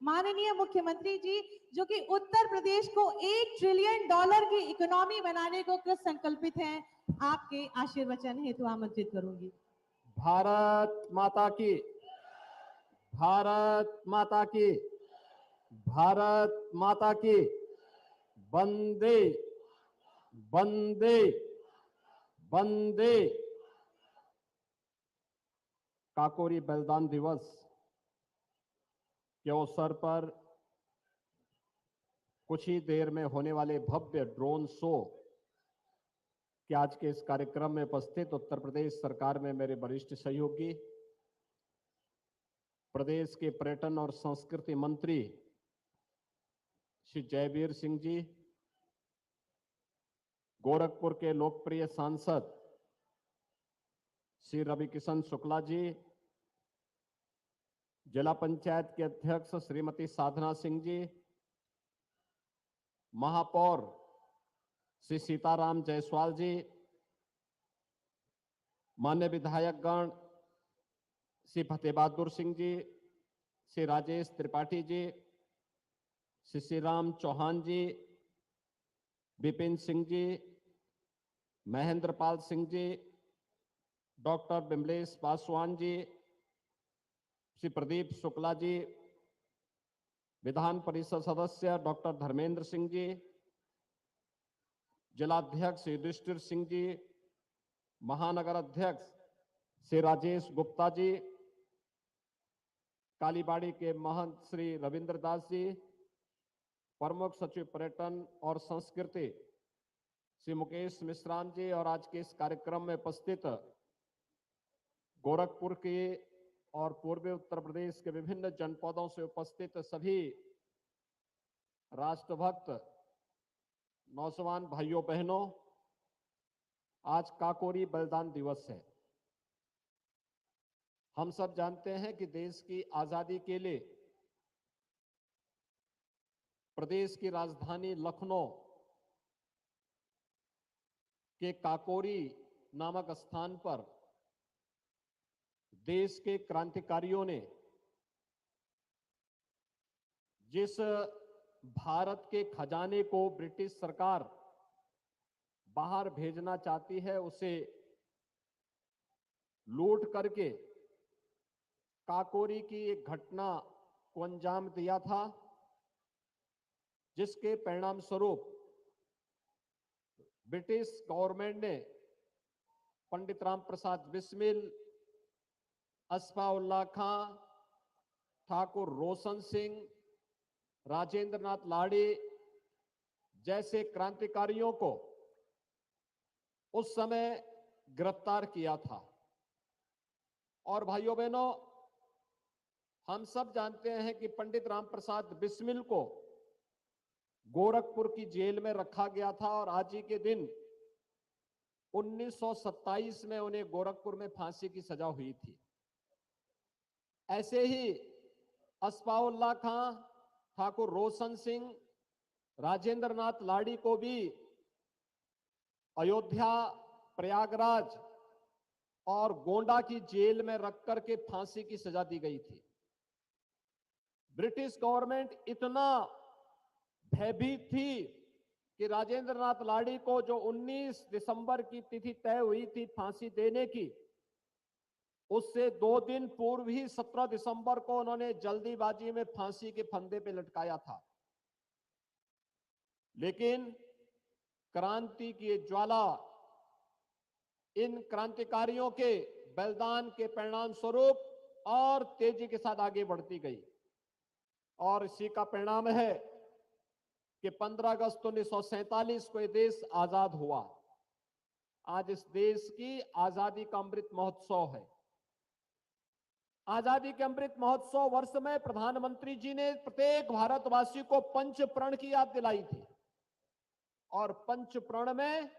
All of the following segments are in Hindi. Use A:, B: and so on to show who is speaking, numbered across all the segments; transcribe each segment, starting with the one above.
A: माननीय मुख्यमंत्री जी, जो कि उत्तर प्रदेश को $1 ट्रिलियन की इकोनॉमी बनाने को कृत संकल्पित हैं, आपके आशीर्वचन हेतु आमंत्रित करूंगी।
B: भारत माता की, भारत माता की, भारत माता की। वंदे वंदे वंदे। काकोरी बलिदान दिवस के अवसर पर कुछ ही देर में होने वाले भव्य ड्रोन शो के आज के इस कार्यक्रम में उपस्थित उत्तर प्रदेश सरकार में मेरे वरिष्ठ सहयोगी, प्रदेश के पर्यटन और संस्कृति मंत्री श्री जयवीर सिंह जी, गोरखपुर के लोकप्रिय सांसद श्री रवि किशन शुक्ला जी, जिला पंचायत के अध्यक्ष श्रीमती साधना सिंह जी, महापौर श्री सीताराम जायसवाल जी, मान्य विधायकगण श्री फतेह बहादुर सिंह जी, श्री राजेश त्रिपाठी जी, श्री श्रीराम चौहान जी, विपिन सिंह जी, महेंद्र पाल सिंह जी, डॉक्टर बिमलेश पासवान जी, श्री प्रदीप शुक्ला जी, विधान परिषद सदस्य डॉक्टर धर्मेंद्र सिंह जी, जिलाध्यक्ष युधिष्ठिर सिंह जी, महानगर अध्यक्ष श्री राजेश गुप्ता जी, कालीबाड़ी के महंत श्री रविंद्र दास जी, प्रमुख सचिव पर्यटन और संस्कृति श्री मुकेश मिश्रान जी, और आज के इस कार्यक्रम में उपस्थित गोरखपुर के और पूर्वी उत्तर प्रदेश के विभिन्न जनपदों से उपस्थित सभी राष्ट्रभक्त नौजवान भाइयों बहनों, आज काकोरी बलिदान दिवस है। हम सब जानते हैं कि देश की आजादी के लिए प्रदेश की राजधानी लखनऊ के काकोरी नामक स्थान पर देश के क्रांतिकारियों ने जिस भारत के खजाने को ब्रिटिश सरकार बाहर भेजना चाहती है, उसे लूट करके काकोरी की एक घटना को अंजाम दिया था, जिसके परिणाम स्वरूप ब्रिटिश गवर्नमेंट ने पंडित राम प्रसाद बिस्मिल, अस्फाउल्लाह खां, ठाकुर रोशन सिंह, राजेंद्र नाथ लाड़ी जैसे क्रांतिकारियों को उस समय गिरफ्तार किया था। और भाइयों बहनों, हम सब जानते हैं कि पंडित राम प्रसाद बिस्मिल को गोरखपुर की जेल में रखा गया था और आज ही के दिन 1927 में उन्हें गोरखपुर में फांसी की सजा हुई थी। ऐसे ही अस्फाउल्लाह खां, ठाकुर रोशन सिंह, राजेंद्र नाथ लाड़ी को भी अयोध्या, प्रयागराज और गोंडा की जेल में रख करके फांसी की सजा दी गई थी। ब्रिटिश गवर्नमेंट इतना भयभीत थी कि राजेंद्र नाथ लाड़ी को जो 19 दिसंबर की तिथि तय हुई थी फांसी देने की, उससे 2 दिन पूर्व ही 17 दिसंबर को उन्होंने जल्दीबाजी में फांसी के फंदे पे लटकाया था। लेकिन क्रांति की ज्वाला इन क्रांतिकारियों के बलिदान के परिणाम स्वरूप और तेजी के साथ आगे बढ़ती गई, और इसी का परिणाम है कि 15 अगस्त 1947 को यह देश आजाद हुआ। आज इस देश की आजादी का अमृत महोत्सव है। आजादी के अमृत महोत्सव वर्ष में प्रधानमंत्री जी ने प्रत्येक भारतवासी को पंच प्रण की याद दिलाई थी, और पंच प्रण में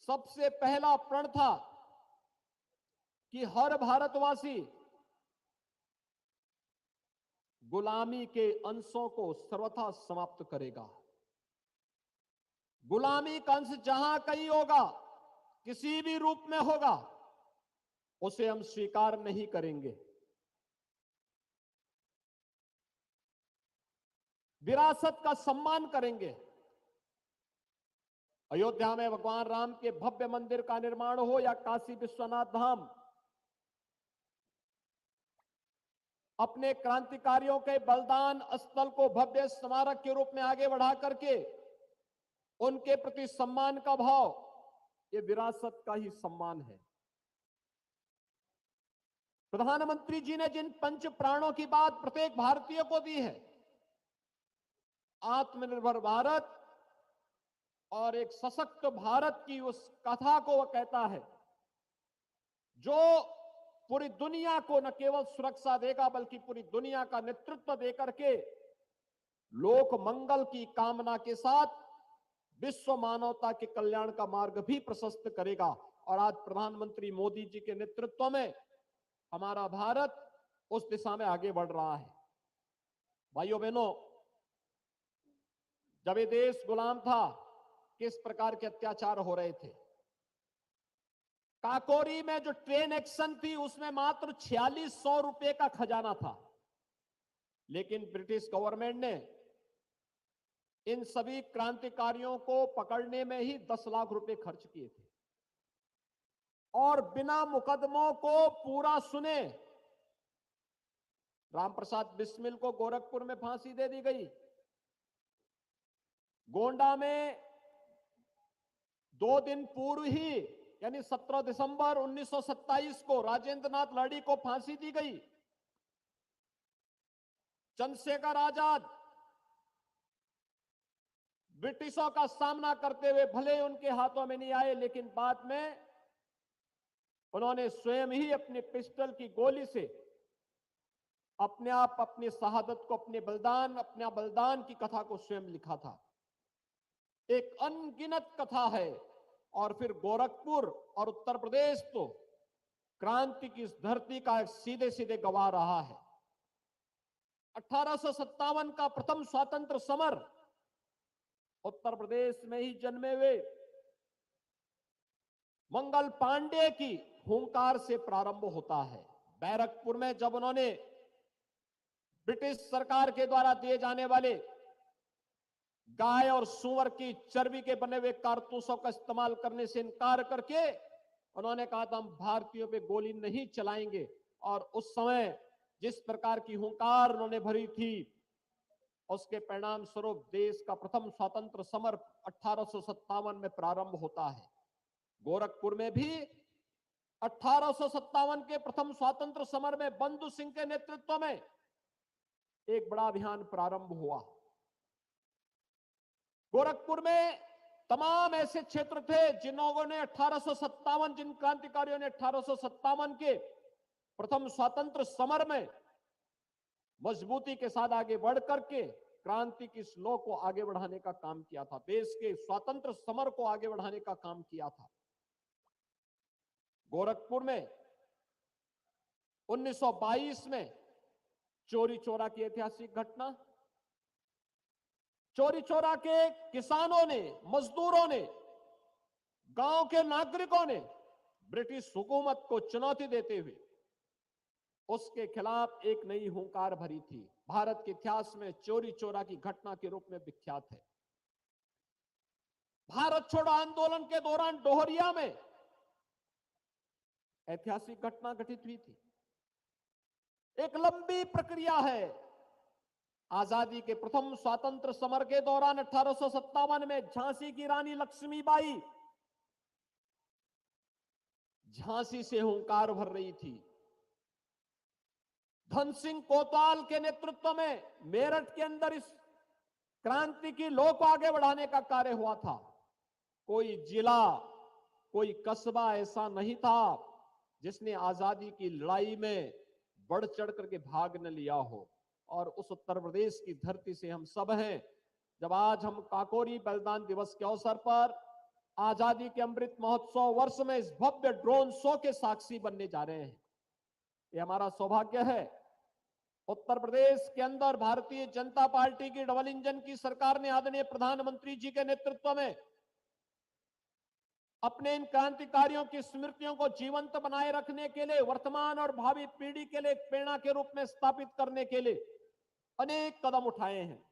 B: सबसे पहला प्रण था कि हर भारतवासी गुलामी के अंशों को सर्वथा समाप्त करेगा। गुलामी का अंश जहां कहीं होगा, किसी भी रूप में होगा, उसे हम स्वीकार नहीं करेंगे। विरासत का सम्मान करेंगे। अयोध्या में भगवान राम के भव्य मंदिर का निर्माण हो या काशी विश्वनाथ धाम, अपने क्रांतिकारियों के बलिदान स्थल को भव्य स्मारक के रूप में आगे बढ़ा करके उनके प्रति सम्मान का भाव, ये विरासत का ही सम्मान है। प्रधानमंत्री जी ने जिन पंच प्राणों की बात प्रत्येक भारतीय को दी है, आत्मनिर्भर भारत और एक सशक्त भारत की उस कथा को वह कहता है, जो पूरी दुनिया को न केवल सुरक्षा देगा बल्कि पूरी दुनिया का नेतृत्व देकर के लोक मंगल की कामना के साथ विश्व मानवता के कल्याण का मार्ग भी प्रशस्त करेगा। और आज प्रधानमंत्री मोदी जी के नेतृत्व में हमारा भारत उस दिशा में आगे बढ़ रहा है। भाइयों बहनों, जब ये देश गुलाम था, किस प्रकार के अत्याचार हो रहे थे। काकोरी में जो ट्रेन एक्शन थी उसमें मात्र 4600 रुपए का खजाना था, लेकिन ब्रिटिश गवर्नमेंट ने इन सभी क्रांतिकारियों को पकड़ने में ही 10 लाख रुपए खर्च किए थे और बिना मुकदमों को पूरा सुने रामप्रसाद बिस्मिल को गोरखपुर में फांसी दे दी गई। गोंडा में 2 दिन पूर्व ही यानी 17 दिसंबर 1927 को राजेंद्र नाथ लाड़ी को फांसी दी गई। चंद्रशेखर आजाद ब्रिटिशों का सामना करते हुए भले उनके हाथों में नहीं आए, लेकिन बाद में उन्होंने स्वयं ही अपने पिस्टल की गोली से अपने आप अपनी शहादत को, अपने बलिदान की कथा को स्वयं लिखा था। एक अनगिनत कथा है। और फिर गोरखपुर और उत्तर प्रदेश तो क्रांति की इस धरती का एक सीधे सीधे गवाह रहा है। 1857 का प्रथम स्वतंत्र समर उत्तर प्रदेश में ही जन्मे हुए मंगल पांडे की हुंकार से प्रारंभ होता है। बैरकपुर में जब उन्होंने ब्रिटिश सरकार के द्वारा दिए जाने वाले गाय और सूअर की चर्बी के बने हुए कारतूसों का इस्तेमाल करने से इनकार करके उन्होंने कहा था हम भारतीयों पे गोली नहीं चलाएंगे, और उस समय जिस प्रकार की हुंकार उन्होंने भरी थी, उसके परिणाम स्वरूप देश का प्रथम स्वतंत्र समर 1857 में प्रारंभ होता है। गोरखपुर में भी 1857 के प्रथम स्वतंत्र समर में बंधु सिंह के नेतृत्व में एक बड़ा अभियान प्रारंभ हुआ। गोरखपुर में तमाम ऐसे क्षेत्र थे जिन्होंने जिन क्रांतिकारियों ने 1857 के प्रथम स्वतंत्र समर में मजबूती के साथ आगे बढ़ करके क्रांति की स्लो को आगे बढ़ाने का काम किया था, देश के स्वतंत्र समर को आगे बढ़ाने का काम किया था। गोरखपुर में 1922 में चोरी चोरा की ऐतिहासिक घटना, चोरी चोरा के किसानों ने, मजदूरों ने, गांव के नागरिकों ने ब्रिटिश हुकूमत को चुनौती देते हुए उसके खिलाफ एक नई हुंकार भरी थी। भारत के इतिहास में चोरी चोरा की घटना के रूप में विख्यात है। भारत छोड़ो आंदोलन के दौरान डोहरिया में ऐतिहासिक घटना घटित हुई थी। एक लंबी प्रक्रिया है। आजादी के प्रथम स्वतंत्र समर के दौरान 1857 में झांसी की रानी लक्ष्मीबाई झांसी से हुंकार भर रही थी। धन सिंह कोतवाल के नेतृत्व में मेरठ के अंदर इस क्रांति की लौ को आगे बढ़ाने का कार्य हुआ था। कोई जिला, कोई कस्बा ऐसा नहीं था जिसने आजादी की लड़ाई में बढ़ चढ़ करके भाग न लिया हो। और उस उत्तर प्रदेश की धरती से हम सब हैं। जब आज हम काकोरी बलिदान दिवस के अवसर पर आजादी के अमृत महोत्सव वर्ष में इस भव्य ड्रोन शो के साक्षी बनने जा रहे हैं, ये हमारा सौभाग्य है। उत्तर प्रदेश के अंदर भारतीय जनता पार्टी की डबल इंजन की सरकार ने आदरणीय प्रधानमंत्री जी के नेतृत्व में अपने इन क्रांतिकारियों की स्मृतियों को जीवंत बनाए रखने के लिए, वर्तमान और भावी पीढ़ी के लिए एक प्रेरणा के रूप में स्थापित करने के लिए अनेक कदम उठाए हैं।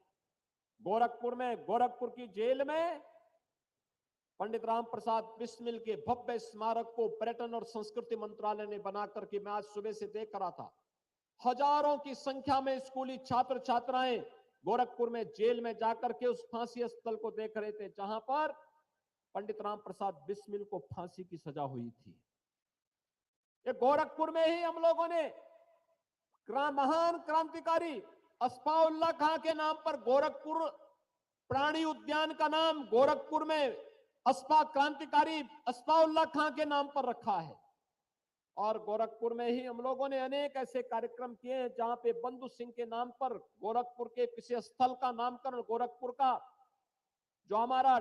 B: गोरखपुर में, गोरखपुर की जेल में पंडित राम प्रसाद बिस्मिल के भव्य स्मारक को पर्यटन और संस्कृति मंत्रालय ने बना करके मैं आज सुबह से देख रहा था। हजारों की संख्या में स्कूली छात्र छात्राएं गोरखपुर में जेल में जाकर के उस फांसी स्थल को देख रहे थे जहां पर पंडित राम प्रसाद बिस्मिल को फांसी की सजा हुई थी। ये गोरखपुर में ही हम लोगों ने महान क्रांतिकारी अस्फाउल्लाह खां के नाम पर गोरखपुर प्राणी उद्यान का नाम गोरखपुर में क्रांतिकारी अस्फाउल्लाह खां के नाम पर रखा है। और गोरखपुर में ही हम लोगों ने अनेक ऐसे कार्यक्रम किए हैं जहां पे बंधु सिंह के नाम पर गोरखपुर के किसी स्थल का नामकरण, गोरखपुर का जो हमारा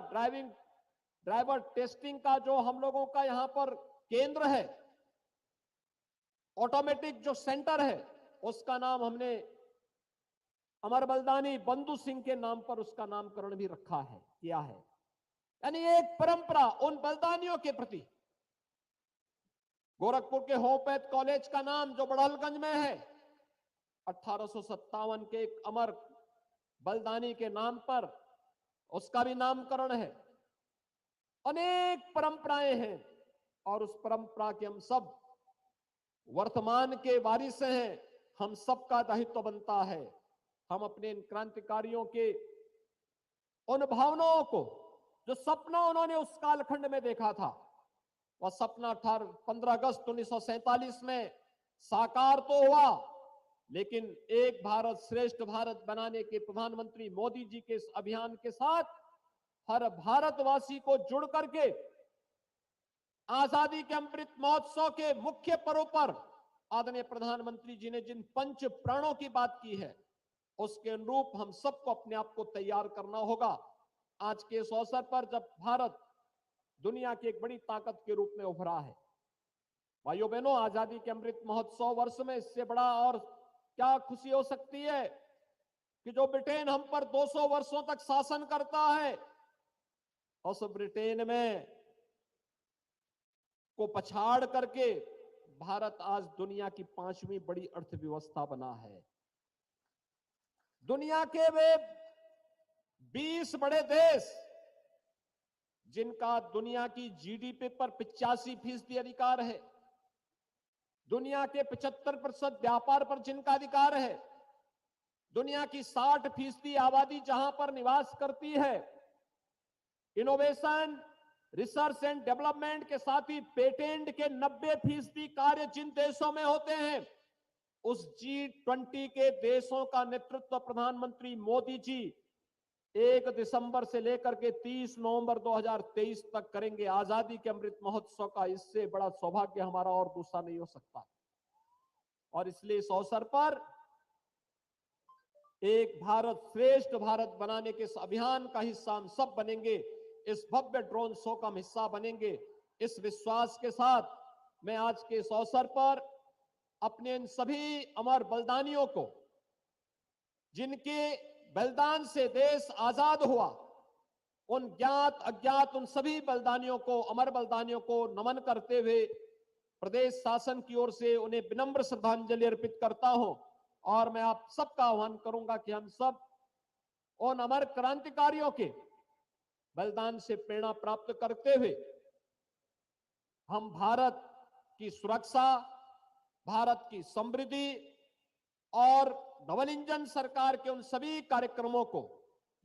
B: ड्राइवर टेस्टिंग का जो हम लोगों का यहां पर केंद्र है, ऑटोमेटिक जो सेंटर है, उसका नाम हमने अमर बलिदानी बंधु सिंह के नाम पर उसका नामकरण भी रखा है, किया है। यानी एक परंपरा उन बलिदानियों के प्रति। गोरखपुर के होपैथ कॉलेज का नाम जो बड़हलगंज में है, 1857 के एक अमर बलिदानी के नाम पर उसका भी नामकरण है। अनेक परंपराएं हैं और उस परंपरा के हम सब वर्तमान के वारिस हैं। हम सबका दायित्व बनता है हम अपने इन क्रांतिकारियों के उन भावनाओं को, जो सपना उन्होंने उस कालखंड में देखा था, वह सपना 15 अगस्त 1947 में साकार तो हुआ, लेकिन एक भारत श्रेष्ठ भारत बनाने के प्रधानमंत्री मोदी जी के इस अभियान के साथ हर भारतवासी को जुड़ करके आजादी के अमृत महोत्सव के मुख्य पर्व पर आदरणीय प्रधानमंत्री जी ने जिन पंच प्राणों की बात की है, उसके अनुरूप हम सबको अपने आप को तैयार करना होगा। आज के इस अवसर पर जब भारत दुनिया की एक बड़ी ताकत के रूप में उभरा है, भाइयों बहनों, आजादी के अमृत महोत्सव वर्ष में इससे बड़ा और क्या खुशी हो सकती है कि जो ब्रिटेन हम पर 200 वर्षों तक शासन करता है, उस ब्रिटेन में को पछाड़ करके भारत आज दुनिया की 5वीं बड़ी अर्थव्यवस्था बना है। दुनिया के वे 20 बड़े देश जिनका दुनिया की जीडीपी पर 85% अधिकार है, दुनिया के 75% व्यापार पर जिनका अधिकार है, दुनिया की 60% आबादी जहां पर निवास करती है, इनोवेशन, रिसर्च एंड डेवलपमेंट के साथ ही पेटेंट के 90% कार्य जिन देशों में होते हैं, उस G20 के देशों का नेतृत्व प्रधानमंत्री मोदी जी 1 दिसंबर से लेकर के 30 नवंबर 2023 तक करेंगे। आजादी के अमृत महोत्सव का इससे बड़ा सौभाग्य हमारा और दूसरा नहीं हो सकता। और इसलिए इस अवसर पर एक भारत श्रेष्ठ भारत बनाने के इस अभियान का हिस्सा हम सब बनेंगे, इस भव्य ड्रोन शो का हिस्सा बनेंगे। इस विश्वास के साथ मैं आज के इस अवसर पर अपने इन सभी अमर बलिदानियों को, जिनके बलिदान से देश आजाद हुआ, उन ज्ञात अज्ञात उन सभी बलिदानियों को, अमर बलिदानियों को नमन करते हुए प्रदेश शासन की ओर से उन्हें विनम्र श्रद्धांजलि अर्पित करता हूं। और मैं आप सबका आह्वान करूंगा कि हम सब उन अमर क्रांतिकारियों के बलिदान से प्रेरणा प्राप्त करते हुए हम भारत की सुरक्षा, भारत की समृद्धि और डबल इंजन सरकार के उन सभी कार्यक्रमों को,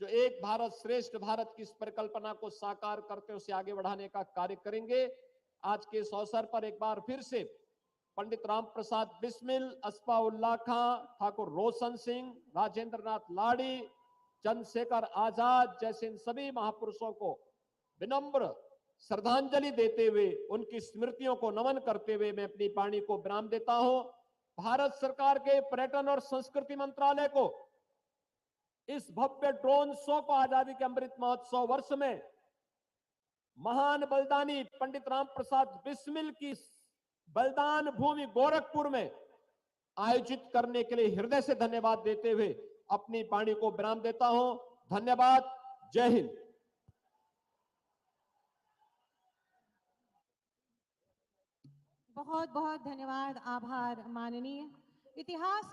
B: जो एक भारत श्रेष्ठ भारत की इस परिकल्पना को साकार करते उसे आगे बढ़ाने का कार्य करेंगे। आज के इस अवसर पर एक बार फिर से पंडित राम प्रसाद बिस्मिल, अस्फाउल्लाह खां, ठाकुर रोशन सिंह, राजेंद्र नाथ लाड़ी, चंद्रशेखर आजाद जैसे इन सभी महापुरुषों को विनम्र श्रद्धांजलि देते हुए, उनकी स्मृतियों को नमन करते हुए मैं अपनी वाणी को विराम देता हूं। भारत सरकार के पर्यटन और संस्कृति मंत्रालय को इस भव्य ड्रोन शो को आजादी के अमृत महोत्सव वर्ष में महान बलिदानी पंडित राम प्रसाद बिस्मिल की बलिदान भूमि गोरखपुर में आयोजित करने के लिए हृदय से धन्यवाद देते हुए अपनी वाणी को विराम देता हूं। धन्यवाद। जय हिंद।
A: बहुत बहुत धन्यवाद, आभार माननीय। इतिहास